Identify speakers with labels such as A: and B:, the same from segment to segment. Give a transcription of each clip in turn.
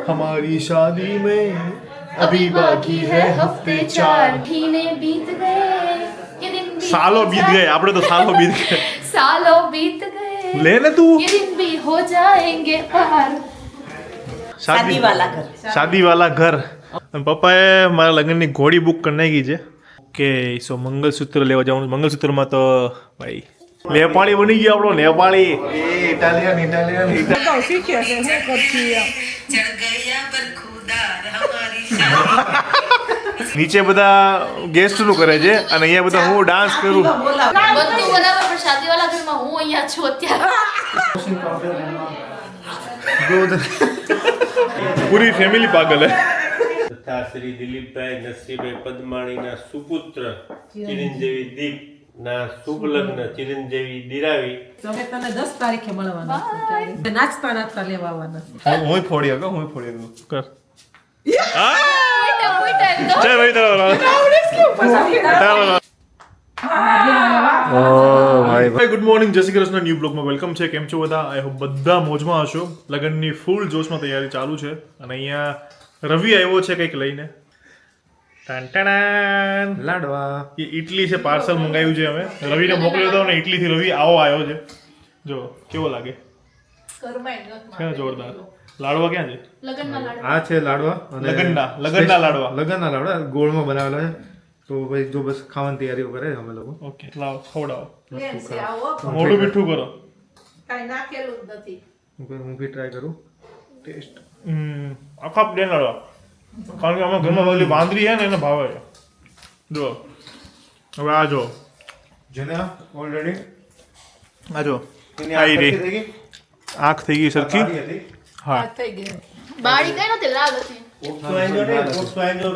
A: हमारी शादी में अभी बाकी है हफ्ते 4
B: महीने बीत गए ये दिन भी
A: सालों बीत गए આપણે તો સાલો બીત ગए
B: सालों बीत गए
A: લે ને તું
B: ये दिन भी हो जाएंगे पार
A: शादी वाला घर અને પપ્પાએ મારા લગ્નની ઘોડી બુક કરી નાખી છે કે સો મંગલસૂત્ર લેવા જવાનું મંગલસૂત્રમાં તો ભાઈ નેપાળી બની ગયો આપણો નેપાળી ઇટાલિયન
C: શીખ્યા છે શું કરતી
A: નીચે બધા ગેસ્ટનું કરે છે અને અહીંયા બધા હું ડાન્સ કરું
B: બધું બરાબર પણ શાદી વાળા ઘરમાં હું અહીંયા છું અત્યારે
A: પૂરી ફેમિલી પાગલ હે
D: તથા શ્રી દિલીપભાઈ નરસિંહભાઈ પદ્માણીના સુપુત્ર ચિરંજીવી દીપ ના શુભ લગ્ન ચિરંજીવી દિરાવી
C: તમે તને 10 તારીખે મળવાના છે નાચતા નાચતા લેવા આવવાના
A: હું ફોડી હકો હું ફોડી દઉં કર
B: કોઈ
A: જય ભાઈ તારો ભાઈ ગુડ મોર્નિંગ જય શ્રી કૃષ્ણ ન્યૂ બ્લોગમાં વેલકમ છે કેમ છો બધા આઈ હોપ બધા મોજમાં હશો લગ્નની ફૂલ જોશમાં તૈયારી ચાલુ છે અને અહીંયા રવિ આવ્યો છે કંઈક લઈને લાડવા એ ઇડલી છે પાર્સલ મંગાવ્યું છે અમે રવિને મોકલ્યો હતો અને ઇડલીથી રવિ આવો આવ્યો છે જો કેવો લાગે છે જોરદાર લાડવા ક્યાં છે
E: આ છે લાડવા અને
A: લગનના લાડવા
E: ગોળમાં બનાવેલા છે તો ભાઈ જો બસ ખાવાની તૈયારીઓ કરે અમે લોકો
A: ઓકે લાવો ખવડાવો મોઢું મીઠું કરો
C: કાઈ નાખેલું જ નથી
E: હું બી ટ્રાય કરું ટેસ્ટ
A: આખા પ્લેન લાડવા કારણ કે અમે ઘરમાં પેલી બાંદરી છે ને એને ભાવે છે જો હવે આ જો
E: જેને ઓલરેડી
A: આ જો આઈ રહી આંખ થઈ ગઈ સરખી હા
C: થઈ ગયું
B: બાળી કઈ નથી લાલ હતી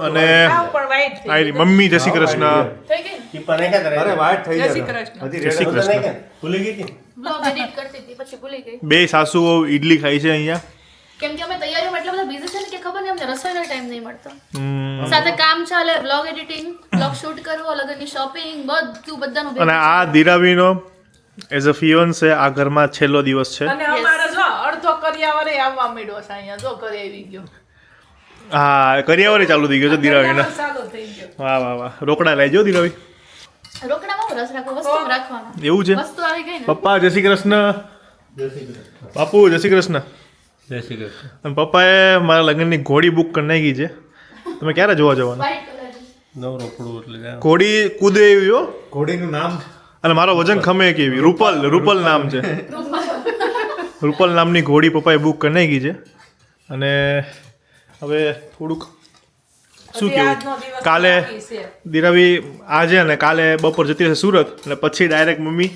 A: અને આઈ રહી મમ્મી જય શ્રી કૃષ્ણ
B: થઈ ગઈ
E: અરે વાઈટ થઈ
C: જય શ્રી
E: જાય
C: કૃષ્ણ
E: હજી
A: જય શ્રી
E: રેડ
A: કૃષ્ણ
D: ભૂલી ગઈ હતી
B: બ્લોગ એડિટ કરતી હતી પછી ભૂલી ગઈ
A: બે સાસુઓ ઈડલી ખાઈ છે અહીંયા
B: કેમ કે અમે તૈયારીમાં એટલા બધા બિઝી છે ને કે ખબર નહીં અમને રસોઈનો ટાઈમ નહીં મળતો
A: હમ.
B: સાથે કામ ચાલે બ્લોગ એડિટિંગ બ્લોગ શૂટ કરવો લગનની શોપિંગ બધાનું
A: અને આ દિરાવીનો એઝ અ ફિયોન્સે આ ઘરમાં છેલ્લો દિવસ છે
C: અને અમારે જો અડધો કર્યાવરે આવવા મળ્યો છે અહીંયા જો ઘરે આવી ગયો
A: હા કરિયાવરે ચાલુ થઈ ગયો છે દિરાવીનો
C: ચાલુ થઈ ગયો
A: વાહ વાહ વાહ રોકડા લેજો દિરાવી
B: રોકડામાં રસ રાખો વસ્તુ રાખવાનો
A: એવું છે
B: વસ્તુ આવી ગઈ ને
A: પપ્પા જય શ્રી કૃષ્ણ બાપુ જય શ્રી કૃષ્ણ
D: જય શ્રી કૃષ્ણ
A: અને પપ્પાએ મારા લગ્નની ઘોડી બુક કરી નાખી છે તમે ક્યારે જોવા જવાના
B: વ્હાઈટ કલર
D: નવરો પડવું એટલે
A: ઘોડી કૂદે એવી હો
E: ઘોડીનું નામ
A: અને મારો વજન ખમે કેવી રૂપલ નામ છે રૂપલ નામની ઘોડી પપ્પાએ બુક કરી નાખી છે અને હવે થોડુંક શું કેવું કાલે દિરાવી આજે અને કાલે બપોર જતી રહેશે સુરત અને પછી ડાયરેક્ટ મમ્મી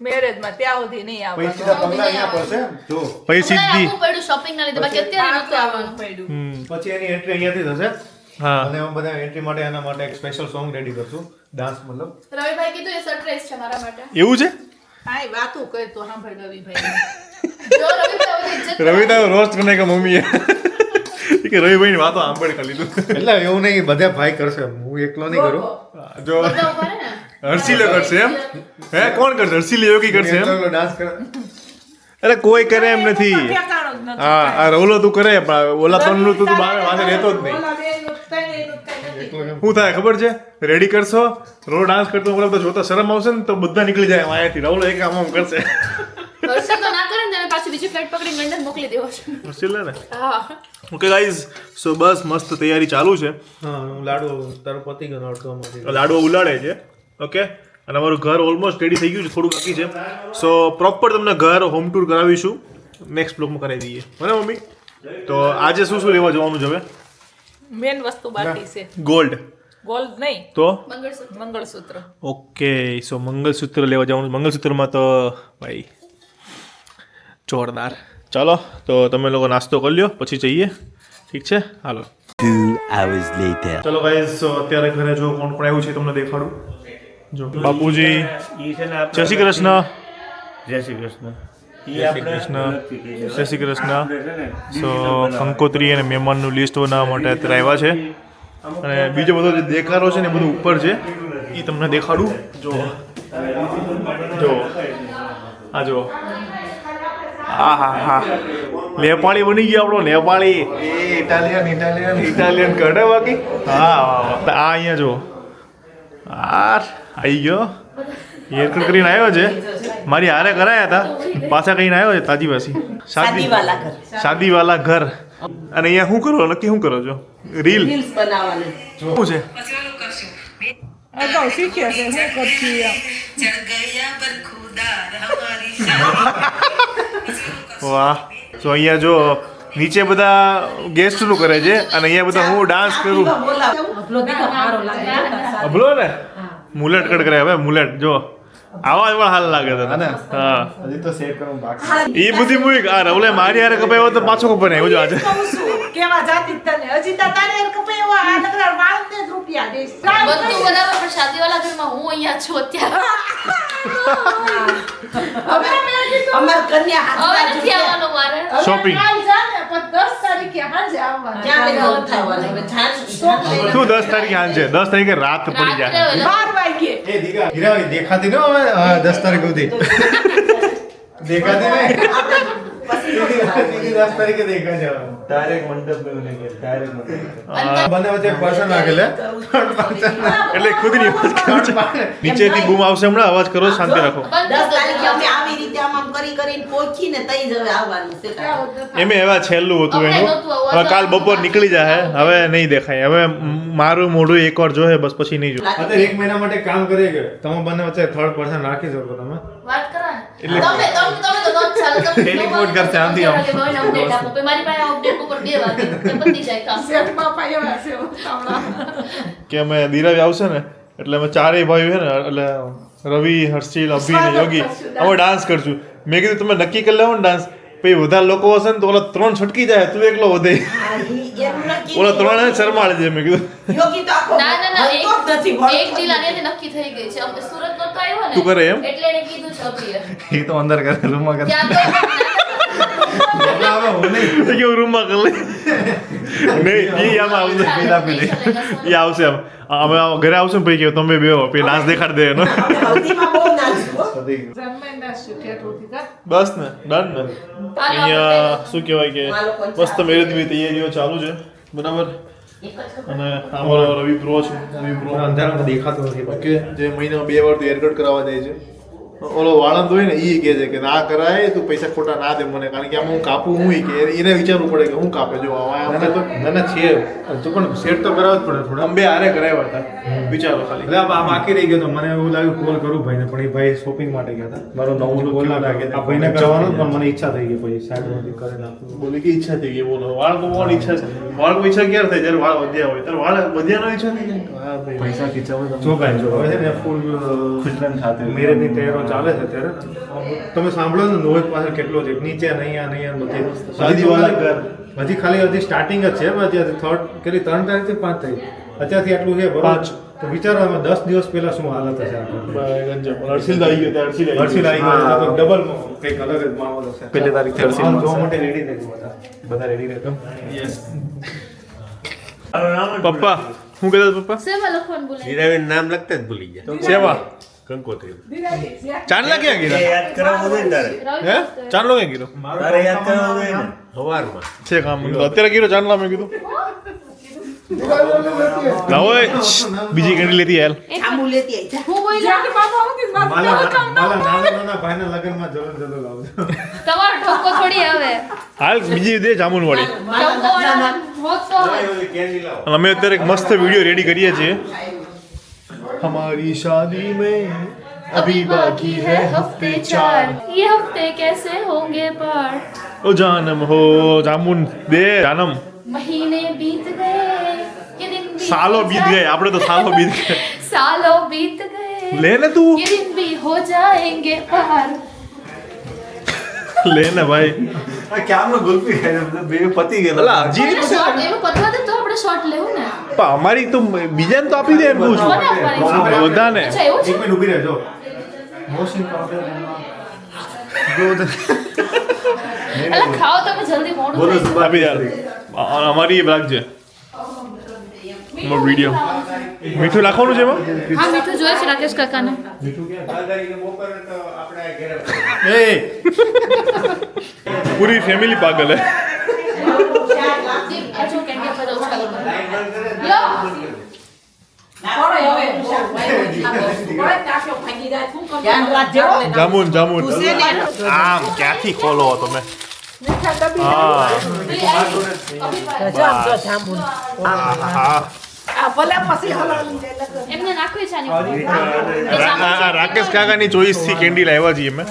C: મેરેજમાં ત્યાં સુધી નહીં
E: પછી
C: આવવાનું
E: સીધા પગલા અહીંયા પડશે જો
A: પછી સીધી
B: પડ્યું શોપિંગ ના લીધે બાકી અત્યારે નહોતું આવવાનું
C: પડ્યું
E: પછી એની એન્ટ્રી અહીંયાથી થશે
A: હા
E: અને અમે બધા એન્ટ્રી માટે એના માટે એક સ્પેશિયલ સોંગ રેડી કરશું ડાન્સ મતલબ
B: રવિભાઈ કીધું એ સરપ્રાઈઝ છે મારા માટે
A: એવું છે
C: કાંઈ વાતું કરતો સાંભળ રવિભાઈ
B: જો રવિભાઈ ઇજ્જત
A: રવિ તો રોસ્ટ કરી નાખ્યો મમ્મીએ કે રવિભાઈની વાતો સાંભળી કરી લીધું
E: એટલે એવું નહીં બધા ભાઈ કરશે હું એકલો નહીં કરું
A: જો
B: બધા ઉભા રહે ને
A: હર્ષિલે કરશે એમ હે કોણ કરશે હર્ષિલે યોગી કરશે એમ
E: ડાન્સ કરે
A: અરે કોઈ કરે એમ નથી
C: ઠેકાણું જ નથી
A: હા આ રવલો તું કરે પણ ઓલા ત્રણનું તું બહાર વાંધે રહેતો જ નહીં
C: ઓલા બેયનું ત્રણેયનું કાંઈ નથી.
A: શું થાય ખબર છે રેડી કરશો રોડ ડાન્સ કરતો મતલબ તો જોતા શરમ આવશે ને તો બધા નીકળી જાય અહીંયાથી રવલો એક આમ કરશે
B: હર્ષદ તો ના કરે ને તેને પાછી બીજી ફ્લાઇટ પકડી લંડન મોકલી દેવો છે
A: હર્ષિલે ને
B: હા
A: ઓકે ગાઈઝ સો બસ મસ્ત તૈયારી ચાલુ છે
E: હા હું લાડુ તારો પતિ ગયો અડધોમાંથી
A: લાડવો ઉલાડે છે ઓકે અને અમારું ઘર ઓલમોસ્ટ રેડી થઈ ગયું છે થોડું બાકી છે સો પ્રોપર તમને ઘર હોમ ટૂર કરાવીશું નેક્સ્ટ બ્લોગમાં કરાવી દઈએ બરાબર મમ્મી તો આજે શું શું લેવા જવાનું છે હવે
C: મેન વસ્તુ બાકી છે
A: ગોલ્ડ
C: ગોલ્ડ નહીં
A: તો
C: મંગળસૂત્ર
A: ઓકે સો મંગલસૂત્ર લેવા જવાનું મંગલસૂત્રમાં તો ભાઈ જોરદાર ચાલો તો તમે લોકો નાસ્તો કરી લ્યો પછી જઈએ ઠીક છે હાલો
F: 2 hours later.
A: ચલો ગાઈઝ સો અત્યારે ઘરે જો કોણ કોણ આવ્યું છે તમને દેખાડું જો બાપુજી
D: ઈ છે ને
A: જય શ્રી કૃષ્ણ
D: જય શ્રી કૃષ્ણ
A: જય શ્રી કૃષ્ણ જય શ્રી કૃષ્ણ સો કંકોત્રી અને મહેમાનનું લિસ્ટ બનાવવા માટે અત્યારે આવ્યા છે અને બીજો બધો જે દેખાડો છે ને એ બધું ઉપર છે એ તમને દેખાડું જો જો આ જો હા હા હા નેપાળી બની ગયો આપણો નેપાળી ઇટાલિયન કરે બાકી હા આ અહીંયા જો આવી ગયો હેરકટ કરીને આવ્યો છે મારી હારે કરાયા હતા પાછા કહીને આવ્યો છે તાજી પાછી શાદી વાલા ઘર અને અહીંયા શું કરો નક્કી શું કરો છો રીલ
C: બનાવવાની
A: શું છે વાહ તો અહીંયા જો નીચે બધા ગેસ્ટ નું કરે છે અને અહીંયા બધા હું ડાન્સ કરું અભલો ને મુલેટ કટ કરે હવે મુલેટ જો આવાજ પણ હાલ લાગે તને હા
E: હજી તો સેટ કરવું બાકી
A: એ બધી મૂવી આ રવલે મારી હારે કપાયો તો પાછો કપાઈ આવ્યો જો આજે
C: કેવા જાતિ તને હજી તો તારે કપાયો આ નકરા વાળને જ રૂપિયા દેશ
B: બધું બરાબર પણ શાદીવાલા ઘરમાં હું અહીંયા છું અત્યારે
C: અમાર કન્યા
B: હવે નથી આવવાનું મારે
A: શોપિંગ
C: પણ 10 તારીખે સાંજે આવવાનું ક્યારે ન થવાનું હવે
A: શું 10 તારીખે સાંજે 10 તારીખે રાત પડી જાય
C: 12 વાગે
E: એ દીકા હીરા દેખાતી ન હવે 10 તારીખ સુધી દેખાતી નહીં સીધી 10 તારીખે દેખા છે ડાયરેક્ટ મંડપ में उन्हें गए डायरेक्ट मंडप बने वच्चे पर्सन રાખેલે
A: એટલે ખુદ ની અવાજ કરે છે નીચેથી બૂમ આવશે હમણાં અવાજ કરો શાંતિ રાખો
C: 10 તારીખે અમે આવી રીતે આમ કરી કરીને પહોંચીને તઈ જ હવે આવવાનું છે
A: એમે એવા છેલ્લું હતું એનું હવે કાલ બપોર નીકળી જાય હવે નહીં દેખાય હવે મારું મોઢું એકવાર જોહે બસ પછી નહીં જો
E: અત્યારે 1 મહિના માટે કામ કરીએ કે તમે બંને વચ્ચે થર્ડ પર્સન રાખી શકો તમે
B: વાત કરા ને તમે તો દોત ચાલો તમે
A: ટેલિફોન કરશે આમથી આમ.
B: અપડેટ આપો પછી મારી પાસે અપડેટ ઉપર 2 વાગે તે પતી જાય કામ
C: સેટ બાપા એવા છે તાવડા
A: કે અમે ધીરજ આવશે ને એટલે અમે ચારેય ભાઈઓ છે ને એટલે રવિ હર્ષિલ અભિ ને યોગી અમે ડાન્સ કરશું મેં કીધું તમે નક્કી કરી લેવો ને ડાન્સ પછી વધારે લોકો હશે ને તો ઓલા 3 છટકી જાય તું એકલો વધે ઓલા 3 ને શરમાળે છે મેં કીધું
C: યોગી તો આખો
B: ના
C: હલકો જ નથી ભણતો.
B: એક ડીલ આને નક્કી થઈ ગઈ છે અમે સુરત નતો આવ્યો ને
A: તું કરે એમ?
B: એટલે એને કીધું છે અભિએ
E: એ તો અંદર કરે રૂમમાં કરે
B: ત્યાં
A: તો કેવું રૂમમાં કરી લે નહીં એ આમાં આવશે એ આવશે આમ અમે ઘરે આવશે ને પછી કેવું તમે બે પછી ડાન્સ દેખાડ દે એનો
C: હલ્દીમાં બહુ નાચું
E: બધી
A: બસ ને ડન ને અહીંયા શું કહેવાય કે મસ્ત મેરેજની તૈયારીઓ ચાલુ છે બરાબર અને અમારો રવિ પ્રો છે રવિ પ્રો
E: અંધારામાં દેખાતો નથી
A: ઓકે જે મહિનામાં 2 વાર તો હેરકટ કરાવવા જાય છે ઓલો વાળંદ હોય ને એ કહે છે કે ના કરાય તું પૈસા ખોટા ના દે મને કારણ કે આમાં હું કાપું હું કે એને વિચારવું પડે કે હું કાપે જો અમને તો
E: ના છે તો પણ સેટ તો કરાવવું જ પડે થોડા
A: અમે બે હારે કરાવ્યા હતા વિચારો ખાલી
E: એટલે આ બાકી રહી ગયો તો મને એવું લાગ્યું કોલ કરું ભાઈને પણ એ ભાઈ શોપિંગ માટે ગયા હતા મારો નવું કોલ લાગે આ ભાઈને કરવાનો પણ મને ઈચ્છા થઈ ગઈ પછી સાઈડમાંથી કરી નાખું
A: બોલે કે ઈચ્છા થઈ ગઈ બોલો વાળ કમાવાની ઈચ્છા છે વાળ કોઈ ઈચ્છા ક્યારે થાય જ્યારે વાળ વધ્યા હોય ત્યારે વાળ વધ્યાનો ઈચ્છા થઈ જાય હા ભાઈ
E: પૈસા ખીચાવે જો ભાઈ જો હવે છે ને ફૂલ ખુશરન ખાતે મેરેજની તૈયારીઓ ચાલે છે અત્યારે તમે સાંભળો ને નોઈક પાસે કેટલો છે નીચે નહીં બધી
A: શાદીવાલા ઘર.
E: હજી ખાલી હજી સ્ટાર્ટિંગ જ છે પણ અત્યારથી થર્ડ કેટલી 3 તારીખથી 5 થઈ અત્યારથી આટલું છે બરોબર
A: 5.
E: તો વિચારો અમે 10 દિવસ પહેલા શું હાલત હશે આપણે
A: હર્ષિલ આવી ગયો ત્યાં
E: હર્ષિલ આવી ગયો તો ડબલ કંઈક અલગ જ માહોલ હશે
A: પહેલી તારીખથી હર્ષિલ
E: હાલ જોવા માટે રેડી થઈ બધા રેડી રહેતો
A: પપ્પા શું કહેતા પપ્પા
B: સેવા લખવાનું ભૂલે
D: હીરાબેન નામ લખતા જ ભૂલી ગયા
A: સેવા
D: કંકોત્રી
A: ચાંદલા ક્યાં ગીરા
D: યાદ કરાવવું હોય ને તારે
A: હે ચાંદલો ક્યાં ગીરો
D: તારે યાદ કરાવવું હોય ને સવારમાં
A: છે કામ અત્યારે ગીરો ચાંદલા મેં કીધું લાવો એ, બીજી ઘડી લેતી યાર
C: આંબુ લેતી આવી જા.
B: હું બોલ્યા
E: માલા નાના ભાઈના લગ્નમાં જલન લાવજો
B: તમારો ઠોકો થોડી આવે
A: હાલ બીજી દે જામુન વાળી
B: ઠોકો વાળા હોત તો હોય.
D: કેન્ડી લાવો
A: અને અમે અત્યારે એક મસ્ત વિડીયો રેડી કરીએ છીએ हमारी शादी में अभी बाकी है हफ्ते 4
B: ये हफ्ते कैसे होंगे पार
A: ओ जानम हो जामुन दे जानम
B: महीने बीत गए ये दिन भी
A: सालों
B: हो
A: बीत गए આપણે તો સાલો બીત ગए
B: सालों बीत गए
A: લે ને તું
B: ये दिन भी हो जाएंगे पार
A: લે ને ભાઈ
E: ક્યારનો ગુલ્ફી ખાય બે પતી ગયેલા
A: અલા હજી
B: આપણે શોર્ટ એમાં પતવા દે તો આપણે શોર્ટ લેવું ને
A: પણ અમારી તો બીજાને તો આપી દે એમ કહું છું
B: કોને આપવાની છે?
A: બધાને
B: અચ્છા એવું છે
E: એક મિનિટ ઊભી રહેજો મોશન પાવડર
B: અલા ખાઓ તમે જલ્દી મોડું થાય છે.
A: આપી દે અમારી એ રાખજે અમારો વિડીયો મીઠું નાખવાનું છે એમાં
B: હા મીઠું જોઈએ છે રાકેશ કાકાને
A: એ પૂરી ફેમિલી પાગલ હે
B: આ જો કેન્ડી આપવા જાઉં ચાલુ યો
A: જામુન જામુન આમ ક્યાંથી ખોલો તમે હા
B: એમને નાખવી છે આની
A: રાકેશ કાકાની ચોઈસ થી કેન્ડી લાવ્યા છીએ અમે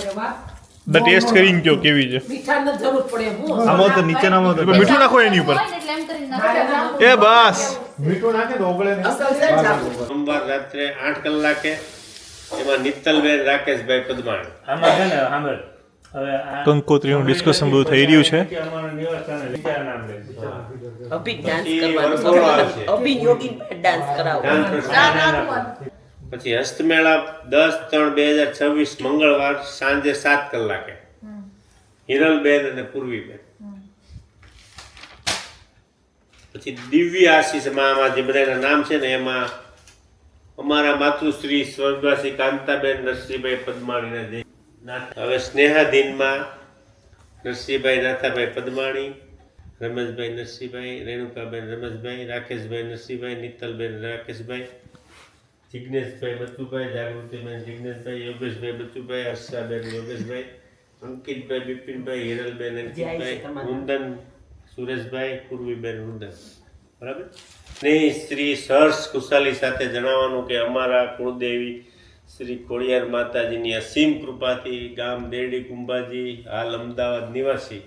A: ધ ટેસ્ટ કરીને કયો કેવી છે
C: મીઠાની જરૂર પડે હું
E: આમાં તો નીચે નામાં તો
A: મીઠું નાખો એની ઉપર
B: એટલે એમ કરીને નાખી
A: એ બસ
E: મીઠું નાખે તો ઓગળે નહીં.
D: સોમવાર રાત્રે 8 કલાકે એમાં નિત્તલબેન રાકેશભાઈ પદમાણી
G: આમાં છે ને સાંભળ હવે આ
A: કંકોત્રીનું ડિસ્કશન બધું થઈ રહ્યું છે
G: અમારું નિવાસસ્થાન વિચાર નામ લે છે.
H: અભી ડાન્સ
D: પછી
H: કરવાનો
D: વરઘોડો આવશે.
H: અભી યોગી ડાન્સ કરાવો
D: દાન પ્રસાદ. પછી હસ્તમેળાપ 10/3/2026 મંગળવાર સાંજે 7 કલાકે હિરલબેન અને પૂર્વીબેન. પછી દિવ્ય આશીષ આમાં જે બધાના નામ છે ને એમાં અમારા માતૃશ્રી સ્વર્ગવાસી કાંતાબેન નરસિંહભાઈ પદમાણીના જય. હવે સ્નેહાધીનમાં નરસિંહભાઈ નાથાભાઈ પદમાણી, રમેશભાઈ નરસિંહભાઈ, રેણુકાબેન રમેશભાઈ, રાકેશભાઈ નરસિંહભાઈ, નિત્તલબેન રાકેશભાઈ, જિજ્ઞેશભાઈ બચુભાઈ, જાગૃતિબેન જિજ્ઞેશભાઈ, યોગેશભાઈ બચુભાઈ, હર્ષાબેન યોગેશભાઈ, અંકિતભાઈ બિપિનભાઈ, હિરલબેન અંકિતભાઈ, મુંદન સુરેશભાઈ, પૂર્વીબેન મુંદન. બરાબર. સ્નેહી શ્રી હર્ષ ખુશાલી સાથે જણાવવાનું કે અમારા કુળદેવી શ્રી ખોડિયાર માતાજીની અસીમ કૃપાથી ગામ દેરડી કુંભાજી હાલ અમદાવાદ નિવાસી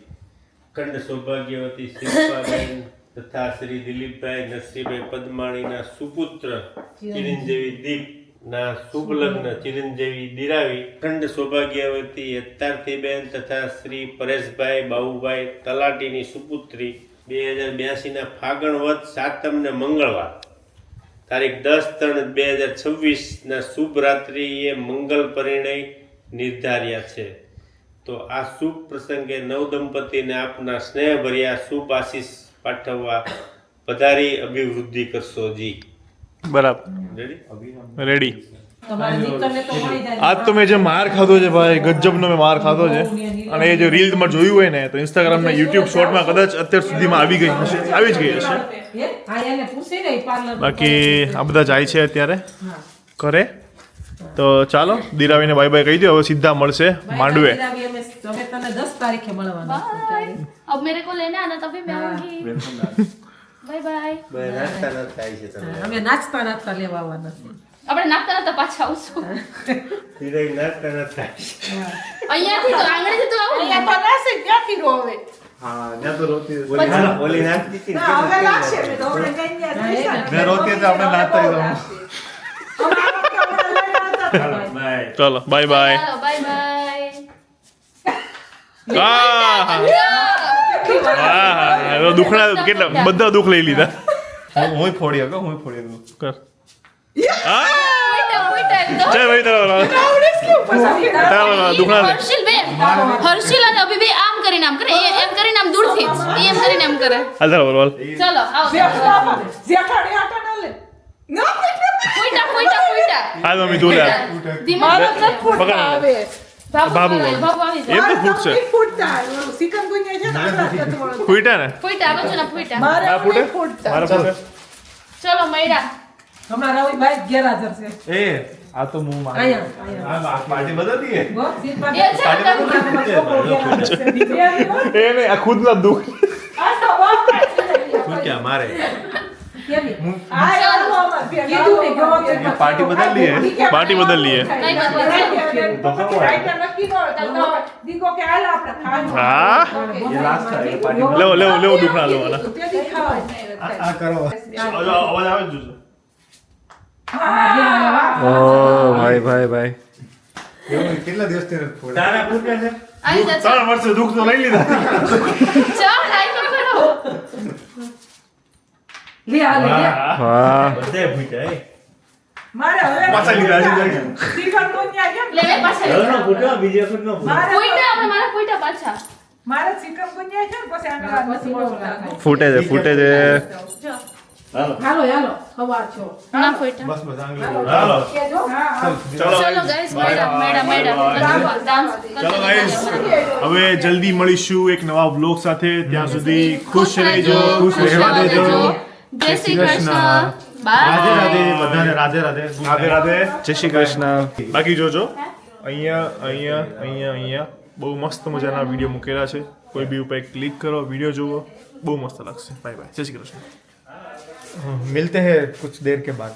D: અખંડ સૌભાગ્યવતી શિલ્પાબેન તથા શ્રી દિલીપભાઈ નરસિંહભાઈ પદમાણીના સુપુત્ર ચિરંજીવી દીપના શુભ લગ્ન ચિરંજીવી દિરાવી અખંડ સૌભાગ્યવતી યત્તાર્થીબેન તથા શ્રી પરેશભાઈ બાબુભાઈ તલાટીની સુપુત્રી 2082 ફાગણ વદ સાતમને મંગળવાર તારીખ 10/3/2026 શુભ રાત્રિએ મંગલ પરિણય નિર્ધાર્યા છે. તો આ શુભ પ્રસંગે નવદંપતિને આપના સ્નેહભર્યા શુભ આશીષ પાઠવવા પધારી અભિવૃદ્ધિ કરશો જી.
A: બરાબર
D: રેડી?
A: રેડી.
C: તમારે નીકળને તો મળી જાય
A: આજ તો મેં જે માર ખાધો છે ભાઈ ગજબનો મેં માર ખાધો છે અને એ જે રીલ તમારે જોયું હોય ને તો ઇન્સ્ટાગ્રામ ને યુટ્યુબ શોર્ટમાં કદાચ અત્યાર સુધીમાં આવી જ ગઈ હશે
C: હા એને પૂછી ને પાર્લર
A: બાકી આ બધા જાય છે અત્યારે કરે તો ચાલો દિરાવીને બાય બાય કહી દો હવે સીધા મળશે માંડવે
C: હવે તને 10 તારીખે મળવાના છે.
B: बाय अब मेरे को लेने आना तभी मैं आऊंगी बाय बाय
C: અમે નાચતા નાચતા લેવા આવવાના છે.
B: આપણે નાખતા નતા પાછા આવશું
D: ધીરે નાચતા નાચતા.
B: અહીંયાથી તો આંગળીથી તો આવું
C: અહીંયા તો નાસે ક્યાંથી રોવે
E: હા ત્યાં તો રોતી
D: ઓલી નાચતી હતી ને
C: હવે લાગશે મેં તો આપણે કઈ ગયા
E: મેં રોતી તો આપણે નાચતા જવાનું.
G: બાય.
A: ચાલો બાય બાય
B: ચાલો બાય બાય
A: હા દુખણા કેટલા બધા દુઃખ લઈ લીધા
E: હું ફોડી હકો હું ફોડી દઉં.
A: કર
B: ચાલ
A: ભાઈ તારો દુખણા લે
B: હર્ષિલ અને અભિ બે આમ કરીને આમ કરે એમ કરીને આમ દૂરથી જ એમ કરીને આમ કરે
A: હાલ તારો બોલ
B: ચલો આવો
C: જેઠાણી આટા ના લે
B: ફૂટા
A: હાલ મમ્મી તું લે
B: દિમાગ
A: પકડ બાબુ
B: બાબુ આવી
A: એમ તો ફૂટશે
C: ફૂટતા સિકંદગુનિયા છે ને આટા
A: ફૂટા ને
B: ફૂટા આવે છે ને ફૂટા
A: આ ફૂટે મારા ફૂટે
B: ચલો મૈડા
C: હમણાં રવિભાઈ ગેરહાજર છે
E: એ આ તો હું મારું.
C: અહીંયા
E: આ પાર્ટી બદલતી હે
C: ગો સીધા
B: એ છે
A: એ નહીં આ ખુદના દુઃખ
E: શું ક્યાં મારે
C: પાર્ટી
E: બદલી હે
A: પાર્ટી બદલી હે હા લેવો દુખણા લેવાના
E: આ કરો
A: અવાજ આવે જ
E: ભાઈ કેટલા દિવસથી નથી ફોડ્યા?
G: તારા ફૂટે છે
B: આવી જા
A: 3 વર્ષે દુઃખ તો લઈ લીધા
B: ચાલ આઈ તો કરો
G: બધે ફૂટ્યા હે.
A: પાછા લીધા
B: લે લે પાછા લે.
G: ઘરનો ફૂટ્યો બીજે ફૂટ નો ફૂટ્યો.
B: ફૂટા આપણે મારા ફૂટા પાછા
C: મારે ચિકન ગુનિયા છે ને પછી આંગળા
A: ફૂટે છે
B: જો
G: હાલો
C: હાલો હાલો સવાર છો
B: ના ફોટા
E: બસ બસ આંગળી
G: હાલો
C: કેજો હા
B: ચલો ગાઈસ મેડમ ડાન્સ
A: ચલો ગાઈસ હવે જલ્દી મળીશું એક નવા વ્લોગ સાથે ત્યાં સુધી ખુશ રહેજો ખુશ રહેવા દેજો
B: જય શ્રી કૃષ્ણ
E: રાધે
B: બાય
E: રાધે બધાને રાધે રાધે
A: રાધે રાધે જય શ્રી કૃષ્ણ બાકી જોજો અહીંયા બહુ મસ્ત મજાના વિડીયો મૂકેલા છે કોઈ બી ઉપર ક્લિક કરો વિડીયો જુઓ બહુ મસ્ત લાગશે બાય બાય જય શ્રી કૃષ્ણ
E: मिलते हैं कुछ देर के बाद